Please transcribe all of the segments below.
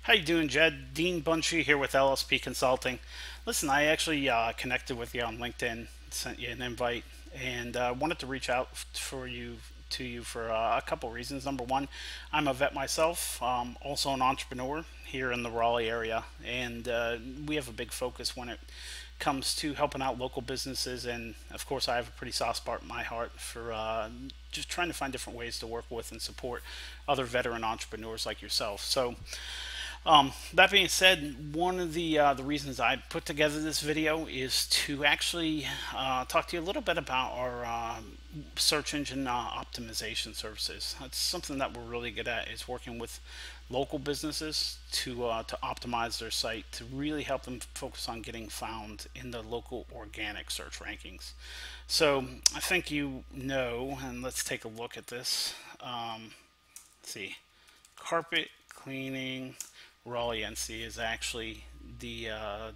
How you doing, Jed? Dean Bunchy here with LSP Consulting. Listen, I actually connected with you on LinkedIn, sent you an invite, and wanted to reach out to you for a couple reasons. Number one, I'm a vet myself, also an entrepreneur here in the Raleigh area, and we have a big focus when it comes to helping out local businesses. And of course, I have a pretty soft spot in my heart for just trying to find different ways to work with and support other veteran entrepreneurs like yourself. So that being said, one of the reasons I put together this video is to actually talk to you a little bit about our search engine optimization services. That's something that we're really good at, is working with local businesses to optimize their site to really help them focus on getting found in the local organic search rankings. So I think you know, and let's take a look at this. Let's see, carpet cleaning Raleigh NC is actually the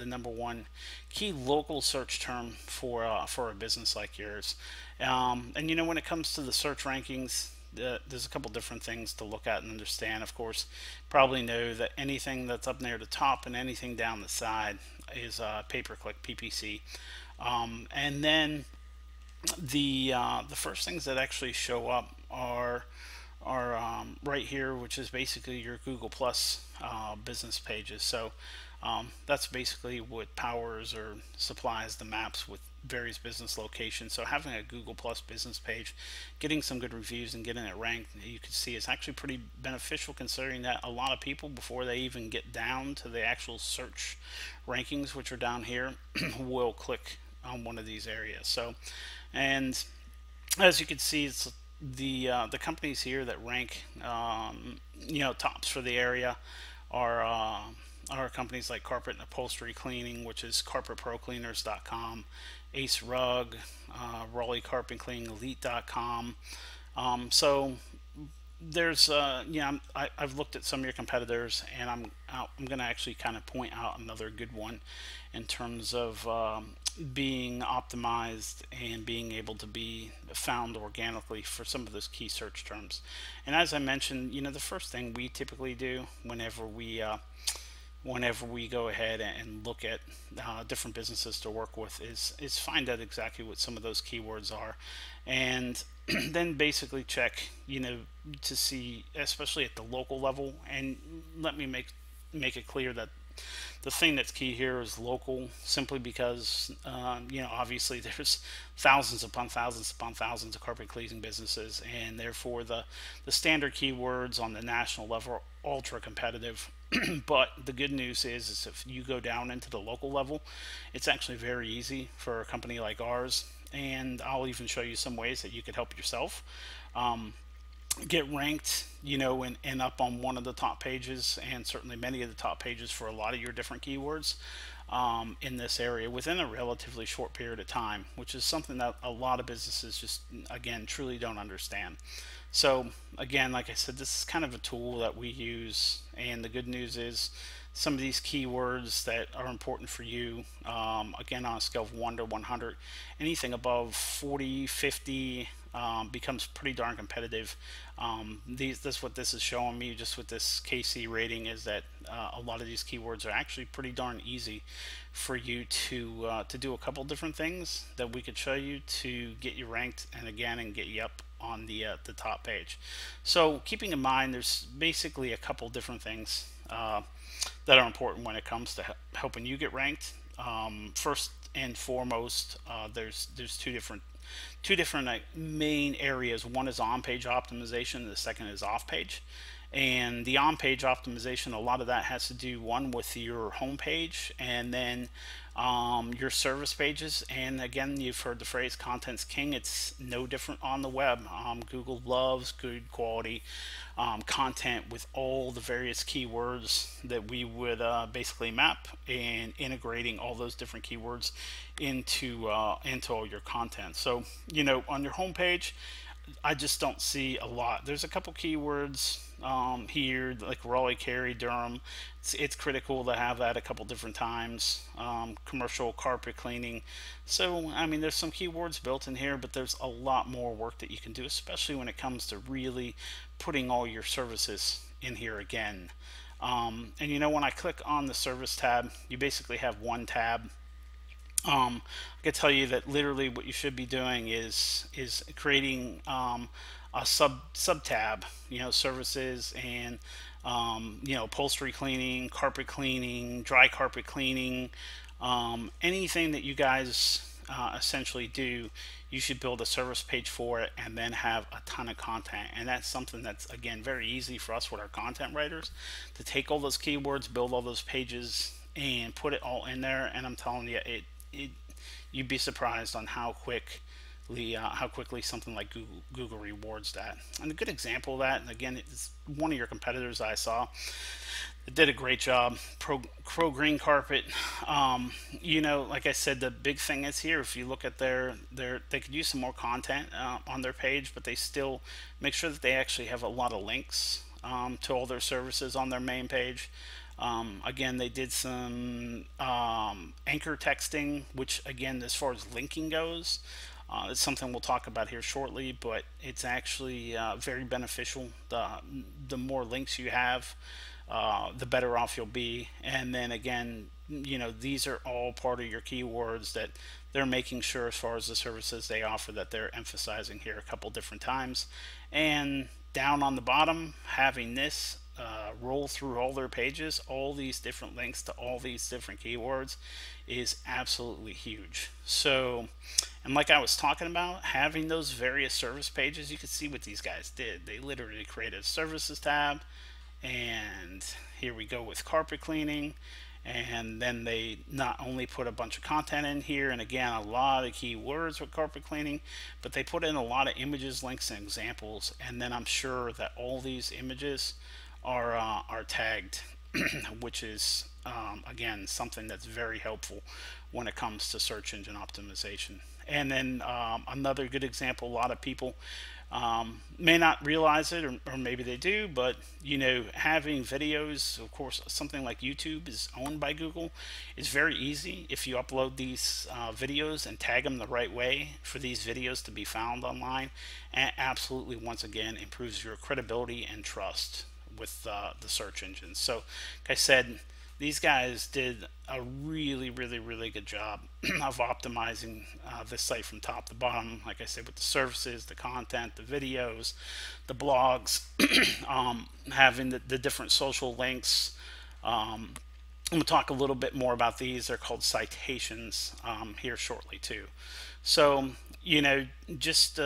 number one key local search term for a business like yours. And you know, when it comes to the search rankings, there's a couple different things to look at and understand. Of course, probably know that anything that's up near the top and anything down the side is pay-per-click PPC. And then the first things that actually show up are right here, which is basically your Google Plus business pages. So that's basically what powers or supplies the maps with various business locations. So having a Google Plus business page, getting some good reviews and getting it ranked, you can see is actually pretty beneficial, considering that a lot of people, before they even get down to the actual search rankings, which are down here, will click on one of these areas. So, and as you can see, it's the companies here that rank tops for the area are companies like Carpet and Upholstery Cleaning, which is carpetprocleaners.com, Ace Rug, Raleigh Carpet Cleaning Elite.com. So there's I've looked at some of your competitors, and I'm going to actually kind of point out another good one in terms of being optimized and being able to be found organically for some of those key search terms. And as I mentioned, you know, the first thing we typically do whenever we go ahead and look at different businesses to work with is find out exactly what some of those keywords are, and then basically check, you know, to see, especially at the local level. And let me make it clear that the thing that's key here is local, simply because obviously there's thousands upon thousands upon thousands of carpet cleaning businesses, and therefore the standard keywords on the national level are ultra competitive. But the good news is if you go down into the local level, it's actually very easy for a company like ours, and I'll even show you some ways that you could help yourself get ranked, you know, and up on one of the top pages, and certainly many of the top pages for a lot of your different keywords in this area within a relatively short period of time, which is something that a lot of businesses just, again, truly don't understand. So again, like I said, this is kind of a tool that we use, and the good news is some of these keywords that are important for you, again, on a scale of 1 to 100, anything above 40, 50 becomes pretty darn competitive. That's what this is showing me just with this KC rating, is that a lot of these keywords are actually pretty darn easy for you to do a couple different things that we could show you to get you ranked, and again, and get you up on the top page. So keeping in mind, there's basically a couple different things that are important when it comes to helping you get ranked. First and foremost, there's two different main areas. One is on-page optimization, and the second is off-page. And the on-page optimization, a lot of that has to do, one, with your home page, and then your service pages. And again, you've heard the phrase content's king. It's no different on the web. Google loves good quality content with all the various keywords that we would basically map, and integrating all those different keywords into all your content. So, you know, on your home page, I just don't see a lot. There's a couple keywords here, like Raleigh, Cary, Durham. It's critical to have that a couple different times. Commercial carpet cleaning. So, I mean, there's some keywords built in here, but there's a lot more work that you can do, especially when it comes to really putting all your services in here again. And when I click on the service tab, you basically have one tab. I can tell you that literally what you should be doing is creating a sub tab, services and upholstery cleaning, carpet cleaning, dry carpet cleaning, anything that you guys essentially do. You should build a service page for it and then have a ton of content. And that's something that's, again, very easy for us with our content writers to take all those keywords, build all those pages, and put it all in there. And I'm telling you, it you'd be surprised on how quickly something like Google rewards that. And a good example of that, and again, it's one of your competitors I saw. It did a great job. Pro Green Carpet. Like I said, the big thing is here. If you look at they could use some more content on their page, but they still make sure that they actually have a lot of links to all their services on their main page. Again, they did some anchor texting, which, again, as far as linking goes, it's something we'll talk about here shortly, but it's actually very beneficial. The more links you have, the better off you'll be. And then again, these are all part of your keywords that they're making sure, as far as the services they offer, that they're emphasizing here a couple different times. And down on the bottom, having this roll through all their pages, all these different links to all these different keywords, is absolutely huge. So, and like I was talking about, having those various service pages, you can see what these guys did. They literally created a services tab, and here we go with carpet cleaning. And then they not only put a bunch of content in here, and again, a lot of keywords with carpet cleaning, but they put in a lot of images, links, and examples. And then I'm sure that all these images are tagged, which is again, something that's very helpful when it comes to search engine optimization. And then another good example, a lot of people may not realize it, or maybe they do, but having videos, of course, something like YouTube is owned by Google. It's very easy if you upload these videos and tag them the right way for these videos to be found online, and absolutely, once again, improves your credibility and trust with the search engines. So, like I said, these guys did a really, really, really good job of optimizing this site from top to bottom. Like I said, with the services, the content, the videos, the blogs, having the different social links. I'm going to talk a little bit more about these. They're called citations here shortly too. So, just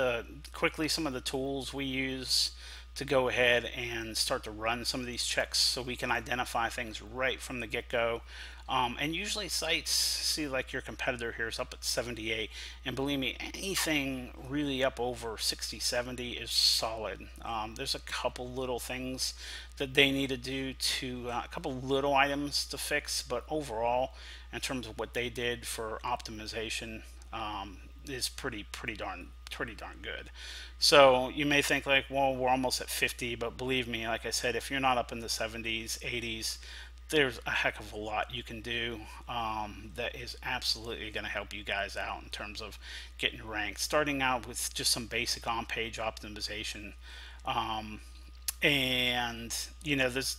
quickly, some of the tools we use to go ahead and start to run some of these checks so we can identify things right from the get-go. And usually sites, see, like your competitor here is up at 78, and believe me, anything really up over 60, 70 is solid. There's a couple little things that they need to do a couple little items to fix, but overall, in terms of what they did for optimization, is pretty darn good. So you may think like, well, we're almost at 50, but believe me, like I said, if you're not up in the 70s, 80s, there's a heck of a lot you can do that is absolutely going to help you guys out in terms of getting ranked. Starting out with just some basic on-page optimization. And this,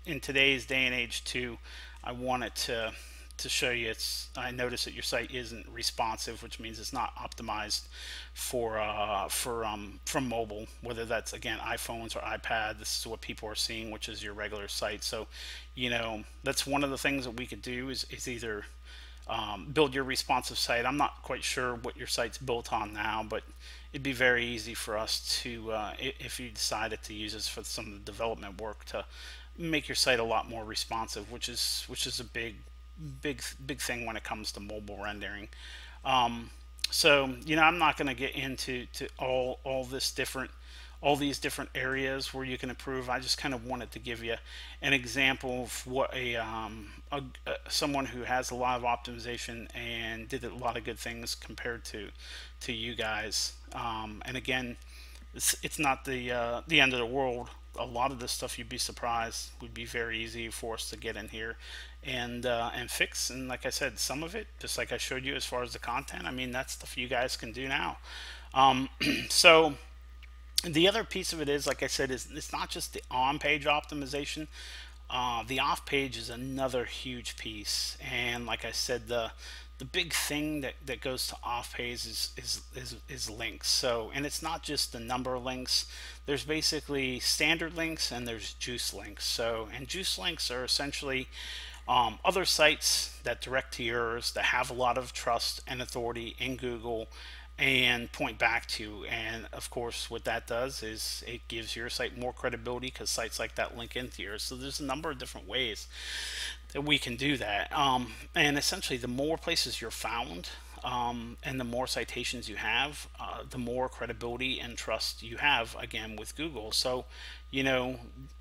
in today's day and age too, I wanted to show you, I noticed that your site isn't responsive, which means it's not optimized for from mobile, whether that's, again, iPhones or iPad. This is what people are seeing, which is your regular site. So that's one of the things that we could do is either build your responsive site. I'm not quite sure what your site's built on now, but it'd be very easy for us to if you decided to use this for some of the development work, to make your site a lot more responsive, which is a big thing when it comes to mobile rendering. So I'm not going to get into all these different areas where you can improve. I just kind of wanted to give you an example of what someone who has a lot of optimization and did a lot of good things compared to you guys. And again, it's not the end of the world. A lot of this stuff, you'd be surprised, would be very easy for us to get in here and fix. And like I said, some of it, just like I showed you as far as the content, I mean, that's stuff you guys can do now. So the other piece of it is, like I said, is it's not just the on-page optimization. The off page is another huge piece, and like I said, the big thing that goes to off page is links. So, and it's not just the number of links. There's basically standard links and there's juice links. So, and juice links are essentially other sites that direct to yours that have a lot of trust and authority in Google and point back to. And of course, what that does is it gives your site more credibility because sites like that link into yours. So there's a number of different ways that we can do that. And essentially, the more places you're found, and the more citations you have, the more credibility and trust you have, again, with Google. So,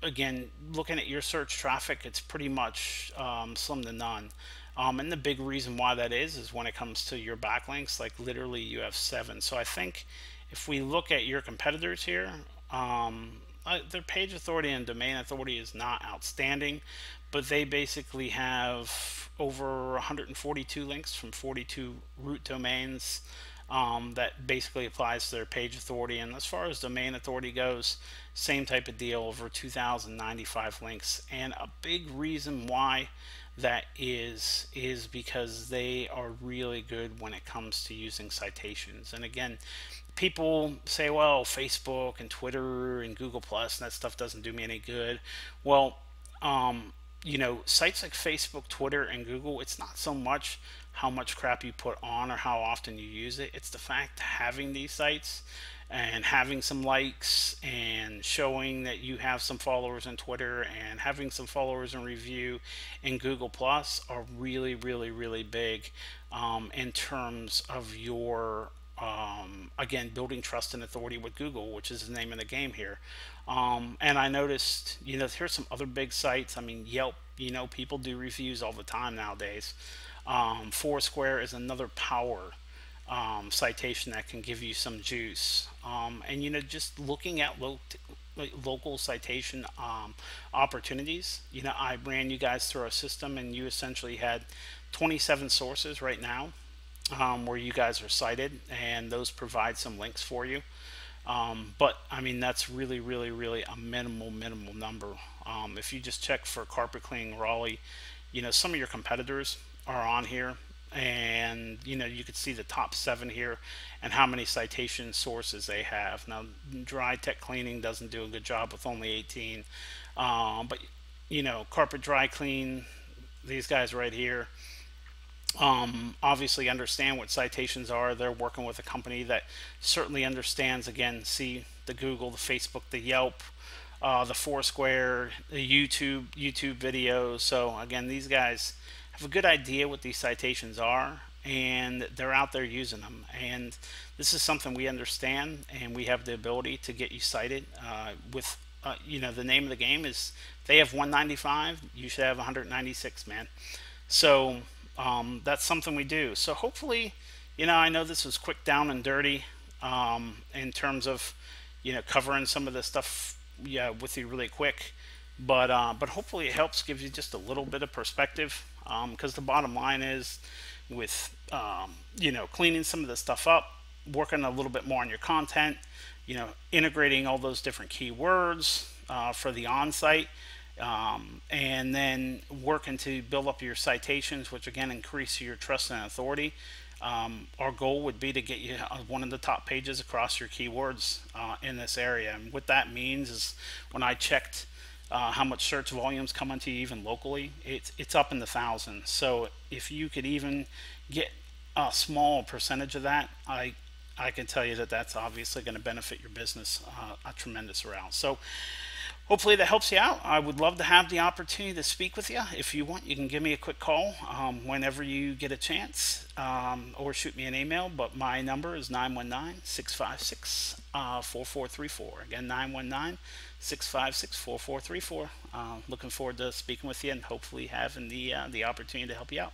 again, looking at your search traffic, it's pretty much slim to none. And the big reason why that is when it comes to your backlinks, like literally you have 7. So I think if we look at your competitors here, their page authority and domain authority is not outstanding, but they basically have over 142 links from 42 root domains. That basically applies to their page authority. And as far as domain authority goes, same type of deal, over 2,095 links. And a big reason why that is because they are really good when it comes to using citations. And again, people say, well, Facebook and Twitter and Google Plus and that stuff doesn't do me any good. Well, sites like Facebook, Twitter, and Google, it's not so much how much crap you put on or how often you use it. It's the fact having these sites and having some likes and showing that you have some followers on Twitter and having some followers in review in Google Plus are really, really, really big in terms of your again, building trust and authority with Google, which is the name of the game here. And I noticed, here's some other big sites. I mean, Yelp, people do reviews all the time nowadays. Foursquare is another power citation that can give you some juice. And just looking at local citation opportunities. I ran you guys through a system, and you essentially had 27 sources right now where you guys are cited, and those provide some links for you. But I mean, that's really, really, really a minimal number. If you just check for carpet cleaning Raleigh, some of your competitors are on here, and you could see the top 7 here and how many citation sources they have. Now, Dry Tech Cleaning doesn't do a good job with only 18, but Carpet Dry Clean, these guys right here, obviously understand what citations are. They're working with a company that certainly understands. Again, see the Google, the Facebook, the Yelp, the Foursquare, the YouTube videos. So again, these guys have a good idea what these citations are, and they're out there using them. And this is something we understand, and we have the ability to get you cited with the name of the game is, they have 195, you should have 196, man. So that's something we do. So hopefully, I know this was quick, down and dirty in terms of covering some of the stuff with you really quick, but hopefully it helps, gives you just a little bit of perspective, because the bottom line is, with cleaning some of the stuff up, working a little bit more on your content, integrating all those different keywords for the on-site, and then working to build up your citations, which again increase your trust and authority. Our goal would be to get you one of the top pages across your keywords in this area. And what that means is, when I checked how much search volumes come onto you even locally, it's up in the thousands. So if you could even get a small percentage of that, I can tell you that that's obviously going to benefit your business a tremendous amount. So hopefully that helps you out. I would love to have the opportunity to speak with you. If you want, you can give me a quick call whenever you get a chance, or shoot me an email. But my number is 919-656-4434. Again, 919-656-4434. Looking forward to speaking with you and hopefully having the opportunity to help you out.